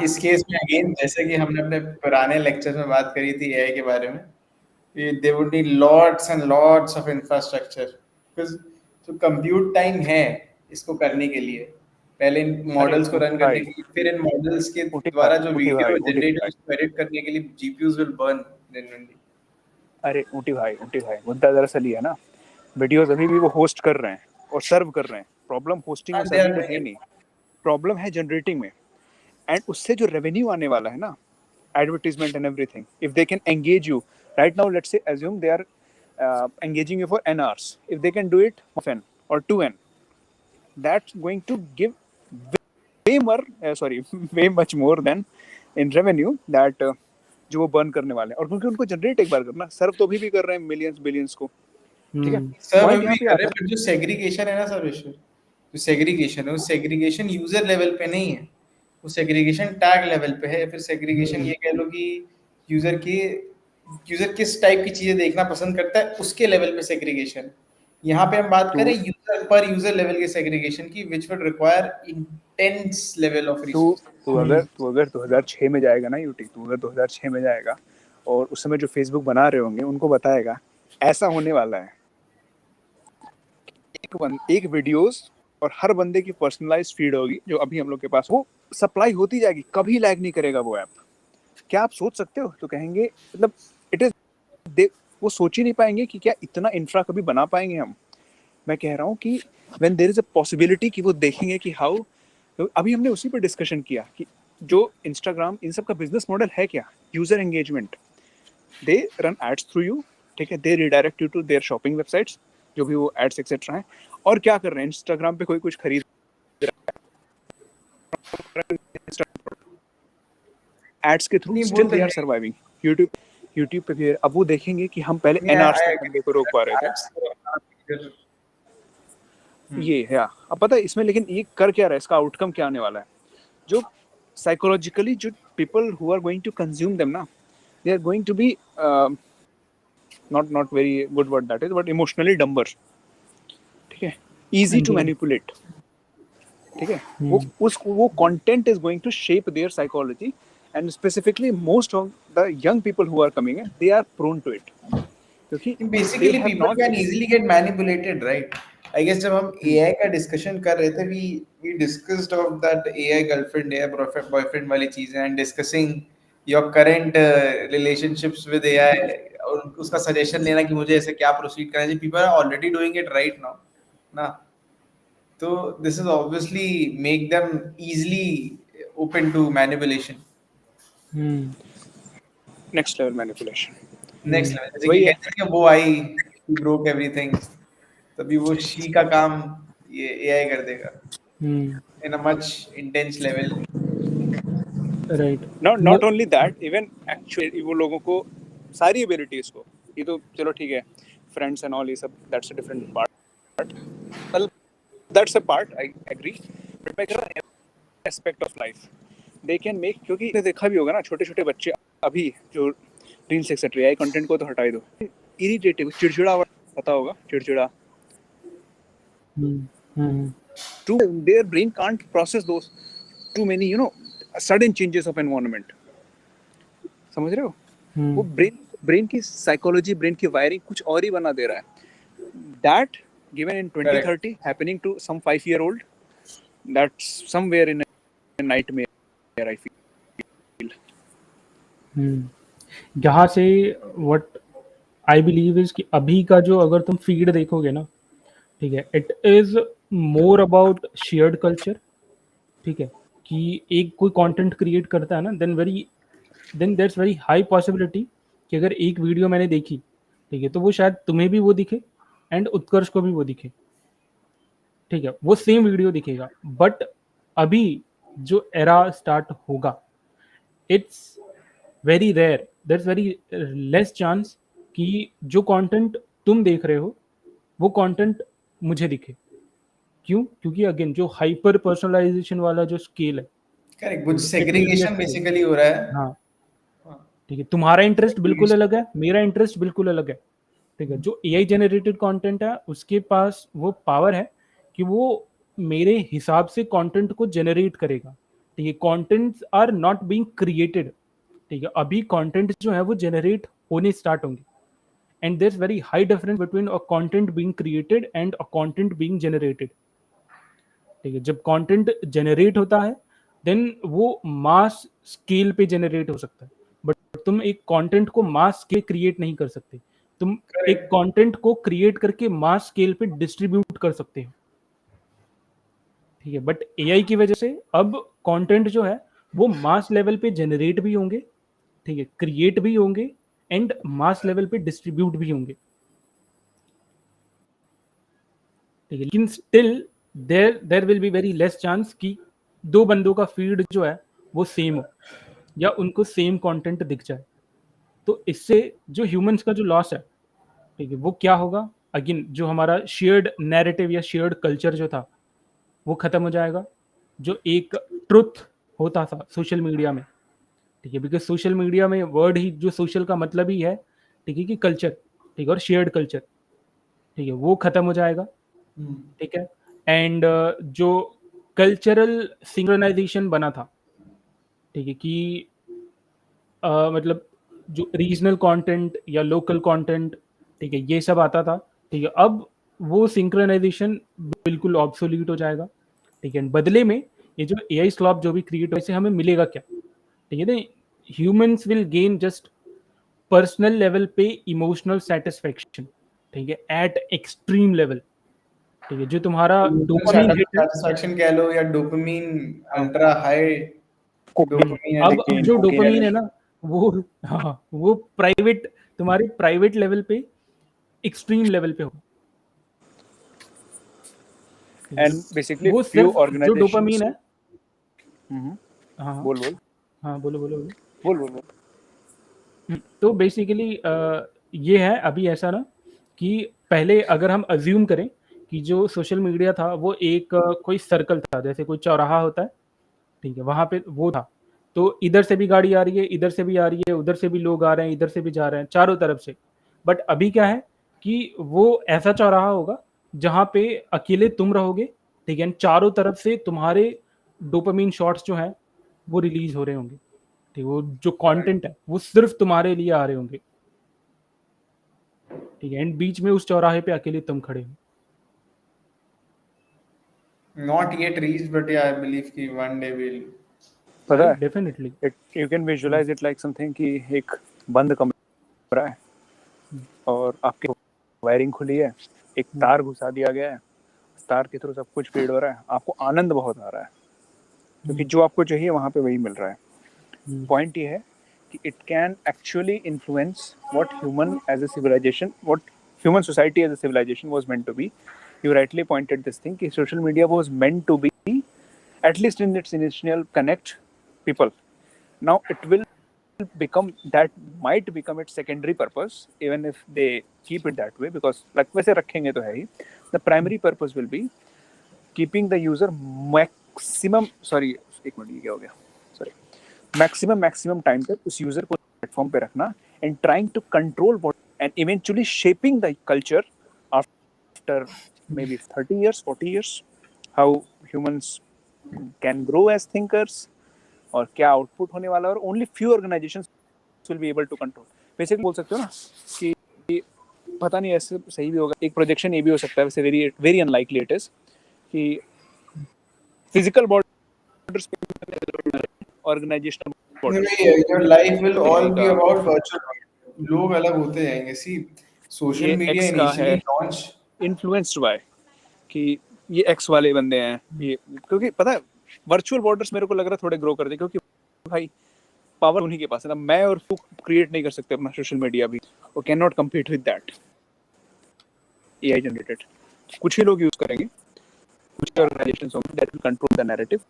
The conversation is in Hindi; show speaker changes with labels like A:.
A: इस केस में अगेन जैसे कि हमने अपने पुराने लेक्चर में बात करी थी एआई के बारे में, they would need lots and lots of infrastructure, because जो कंप्यूट टाइम है इसको करने के लिए, पहले इन
B: अरे
A: मॉडल्स को रन
B: ऊटी
A: करने
B: भाई,
A: के लिए, फिर इन मॉडल्स के
B: ऊटी
A: द्वारा जो
B: भाई, ऊटी
A: वीडियो
B: भाई, ऊटी
A: जनरेट है
B: भाई,
A: उसको एडिट करने के लिए जीपीयूज विल बर्न जेन्युइनली।
B: अरे ऊटी भाई, ऊटी भाई, मुद्दा दरअसल ये है ना, वीडियोस अभी भी वो होस्ट कर रहे हैं और सर्व कर रहे हैं। प्रॉब्लम होस्टिंग और
A: दे आर
B: सर्विंग में है
A: डूइंग
B: नहीं, प्रॉब्लम है जनरेटिंग में। एंड उससे जो रेवेन्यू आने वाला है ना, advertisement and everything, if they can engage you right now, let's say assume they are engaging you for n hours, if they can do it of n or 2n, that's going to give way more sorry way much more than in revenue that जो वो बर्न करने वाले हैं। और क्योंकि उनको जनरेट एक बार करना, सर्व तो अभी भी कर रहे हैं मिलियंस बिलियंस को, ठीक है।
A: सब
B: पॉइंट
A: अभी भी
B: यहाँ पे
A: कर रहे
B: आता
A: हैं,
B: है,
A: पर जो सेग्रीगेशन है ना सर, जो सेग्रीगेशन है, वो सेग्रीगेशन यूजर लेवल पे नहीं है, वो सेग्रीगेशन टैग लेवल पे है, या फिर सेग्रीगेशन ये कह लो कि यूजर की यूजर किस टाइप की चीजें देखना पसंद करता है उसके लेवल पे सेग्रीगेशन। यहाँ पे हम बात
B: टू
A: करें यूजर पर यूजर लेवल के सेग्रीगेशन की, which would require intense level of
B: to
A: resource.
B: तू अगर 2006 में जाएगा ना यूटी, तू अगर 2006 में जाएगा और उस समय जो फेसबुक बना रहे होंगे उनको बताएगा ऐसा होने वाला है, एक वीडियोस और हर बंदे की पर्सनलाइज्ड फीड होगी जो अभी हम लोग के पास, वो सप्लाई होती जाएगी, कभी लैग नहीं करेगा वो ऐप। क्या आप सोच सकते हो? तो कहेंगे मतलब इट इज, वो सोच ही नहीं पाएंगे कि क्या इतना इंफ्रा कभी बना पाएंगे हम। मैं कह रहा हूँ कि when there is a possibility कि वो देखेंगे कि हाउ, तो अभी हमने उसी पर डिस्कशन किया कि जो इंस्टाग्राम इन सब का बिजनेस मॉडल है क्या, user engagement, they run ads through you, ठीक है, they redirect you to their shopping websites, जो भी वो एड्स एक्सेट्रा हैं। और क्या कर रहे हैं, इंस्टाग्राम पे कोई कुछ खरीद एड्स के थ्रू,
A: नहीं वो
B: स्टिल
A: तो
B: दे आर
A: है।
B: सर्वाइविंग। यूट्यूब यूट्यूब पे भी अब वो देखेंगे कि हम पहले
A: नहीं,
B: एन आवर्स
A: आई
B: तक बंदे को रोक पा रहे थे,
A: एग्री।
B: ये है। अब पता है इसमें लेकिन ये कर क्या रहा है, इसका आउटकम क्या आने वाला है, जो साइकोलॉजिकली जो people who are going to consume them ना, they are going to be not very good word that is, but emotionally dumber, ठीक है, इजी टू मैनिपुलेट, ठीक है। वो content is going to shape their psychology, and specifically most of the young people who are coming in, they are prone to it, क्योंकि they
A: basically
B: have
A: people
B: not,
A: can easily get manipulated, right? I guess जब हम एआई का डिस्कशन कर रहे थे, we discussed of that AI girlfriend AI boyfriend वाली चीजें, and discussing your current relationships with AI, और उसका सजेशन लेना कि मुझे ऐसे क्या प्रोसीड करना चाहिए। People are already doing it right now ना, तो this is obviously make them easily open to manipulation.
B: Next level manipulation.
A: Next level, जैसे कि
B: वही है,
A: कहते हैं कि वो आई, ब्रोक एवरीथिंग, तभी वो शी का काम ये एआई कर देगा in a much intense level.
C: Right.
B: Not only that, even actually वो लोगों को सारी एबिलिटीज को, ये तो चलो ठीक है, फ्रेंड्स एंड ऑल ये सब that's a different part, well that's a part I agree, but मैं कह रहा हूँ aspect of life they can make, क्योंकि आपने देखा भी होगा ना, छोटे छोटे बच्चे अभी जो रील्स एक्सेट्रा आई कंटेंट को तो हटा ही दो, इरिटेटिव, चिड़चिड़ा, पता होगा चिड़चिड़ा, to their brain can't process those too many sudden changes of environment, समझ रहे हो? वो ब्रेन की साइकोलॉजी, ब्रेन की वायरिंग कुछ और ही बना दे रहा है, that given in
A: correct.
B: 2030 happening to some 5-year-old, that's somewhere in a nightmare I feel.
C: यहाँ से व्हाट आई बिलीव इज कि अभी का जो अगर तुम फीड देखोगे ना, ठीक है, it is more about shared culture, ठीक है, कि एक कोई कंटेंट क्रिएट करता है ना, then that's very high possibility कि अगर एक वीडियो मैंने देखी, ठीक है, तो वो शायद तुम्हें भी वो दिखे एंड उत्कर्ष को भी वो दिखे, ठीक है, वो सेम वीडियो दिखेगा। बट अभी जो एरा स्टार्ट होगा, it's very rare, that's very less chance कि जो कंटेंट तुम देख रहे हो वो कंटेंट मुझे दिखे। क्यों? क्योंकि अगेन जो हाइपर पर्सनलाइजेशन वाला जो स्केल है,
A: करेक्ट, कुछ
C: it will be
A: segregation
C: at,
A: basically हो रहा है।
C: हाँ, ठीक है, तुम्हारा इंटरेस्ट बिल्कुल अलग है, मेरा इंटरेस्ट बिल्कुल अलग है, ठीक है। जो एआई जनरेटेड कंटेंट है उसके पास वो पावर है कि वो मेरे हिसाब से कंटेंट को जनरेट करेगा, ठीक है, contents are not being created, ठीक है, अभी कंटेंट जो है वो जनरेट होने स्टार्ट होंगे, and there is very high difference between a content being created and a content being generated, ठीक है। जब कंटेंट जनरेट होता है देन वो मास स्केल पे जनरेट हो सकता है, बट तुम एक कंटेंट को मास स्केल क्रिएट नहीं कर सकते, तुम एक
A: Correct.
C: कंटेंट को क्रिएट करके मास स्केल पे डिस्ट्रीब्यूट कर सकते हो, ठीक है। बट एआई की वजह से अब कंटेंट जो है वो मास लेवल पे जनरेट भी होंगे, ठीक है, क्रिएट भी होंगे एंड मास लेवल पे डिस्ट्रीब्यूट भी होंगे, ठीक है। लेकिन still there will be very less chance कि दो बंदों का फीड जो है वो सेम हो या उनको सेम कंटेंट दिख जाए। तो इससे जो ह्यूमंस का जो लॉस है, ठीक है, वो क्या होगा, अगेन जो हमारा शेयर्ड नैरेटिव या शेयर्ड कल्चर जो था वो खत्म हो जाएगा, जो एक ट्रुथ होता था सोशल मीडिया में, ठीक है, बिकॉज सोशल मीडिया में वर्ड ही जो सोशल का मतलब ही है, ठीक है, कि कल्चर, ठीक है, और शेयर्ड कल्चर, ठीक है, वो खत्म हो जाएगा, ठीक है। एंड जो कल्चरल सिंक्रोनाइजेशन बना था, ठीक है, कि मतलब जो रीजनल कंटेंट या लोकल कंटेंट, ठीक है, ये सब आता था, ठीक है, अब वो सिंक्रोनाइजेशन बिल्कुल ऑब्सोल्यूट हो जाएगा, ठीक है। बदले में ये जो एआई स्लॉप जो भी क्रिएट हो, इससे हमें मिलेगा क्या, ठीक है ना, humans will gain just personal level पे इमोशनल सेटिस्फेक्शन, ठीक है, एट एक्सट्रीम लेवल, ठीक है, जो तुम्हारा डोपामीन हिट है,
A: सेटिस्फैक्शन कह लो या डोपामीन अल्ट्रा हाई डोपामीन
C: अब
A: एडिक्शन।
C: जो डोपामीन है ना वो, हाँ, वो प्राइवेट, तुम्हारे प्राइवेट लेवल पे एक्सट्रीम लेवल पे होगा,
B: एंड बेसिकली
C: वो
B: फ्यू
C: सिर्फ जो
B: ऑर्गेनाइजेशंस
C: डोपामीन है, हाँ
B: बोल बोल
C: हाँ बोलो बोलो बोलो।
B: बोल बोल बोल
C: तो बेसिकली ये है अभी ऐसा ना कि पहले अगर हम अज्यूम करें कि जो सोशल मीडिया था वो एक कोई सर्कल था, जैसे कोई चौराहा होता है, ठीक है, वहाँ पे वो था, तो इधर से भी गाड़ी आ रही है, इधर से भी आ रही है, उधर से भी लोग आ रहे हैं, इधर से भी जा रहे हैं, चारों तरफ से। बट अभी क्या है कि वो ऐसा चौराहा होगा जहाँ पे अकेले तुम रहोगे, ठीक है, चारों तरफ से तुम्हारे डोपामीन शॉट्स जो हैं वो रिलीज हो रहे होंगे, ठीक है, वो जो कंटेंट है वो सिर्फ तुम्हारे लिए आ रहे होंगे, ठीक है, एंड बीच में उस चौराहे पे अकेले तुम खड़े हो।
A: Not yet reached, but yeah, I believe कि one day we'll.
B: पता है
C: definitely
B: it you can visualize it like something कि एक बंद कमरा है और आपकी वायरिंग खुली है, एक तार घुसा दिया गया है, उस तार के थ्रू सब कुछ फीड हो रहा है, आपको आनंद बहुत आ रहा है क्योंकि जो आपको चाहिए वहाँ पे वही मिल रहा है। पॉइंट ये है कि it can actually influence what human as a civilization, what human society as a civilization was meant to be. You rightly pointed this thing कि social media was meant to be, at least in its initial connect people. Now it will become, that might become its secondary purpose even if they keep it that way, because like वैसे रखेंगे तो है ही, the primary purpose will be keeping the user maximum, sorry एक मिनट ये क्या हो गया, sorry, maximum time तक उस user को platform पे रखना and trying to control what and eventually shaping the culture after maybe 30 years, 40 years, how humans can grow as thinkers और क्या आउटपुट होने वाला है, और only few organizations will be able to control. Basically बोल सकते हो ना कि पता नहीं ऐसे सही भी होगा, एक प्रोजेक्शन ये भी हो सकता है, वैसे very very unlikely it is कि physical borders organizational
A: Your life will all be about virtual world. लोग अलग होते जाएंगे। See, social media initially launched.
B: Influenced by कि ये एक्स वाले बंदे हैं ये, क्योंकि पता है वर्चुअल बॉर्डर्स मेरे को लग रहा है थोड़े ग्रो कर दे, क्योंकि भाई पावर उन्हीं के पास है ना, मैं और तू क्रिएट नहीं कर सकते अपना सोशल मीडिया भी, वो can not compete with that AI generated. कुछ ही लोग यूज करेंगे, कुछ ऑर्गेनाइजेशंस होंगे that will control the narrative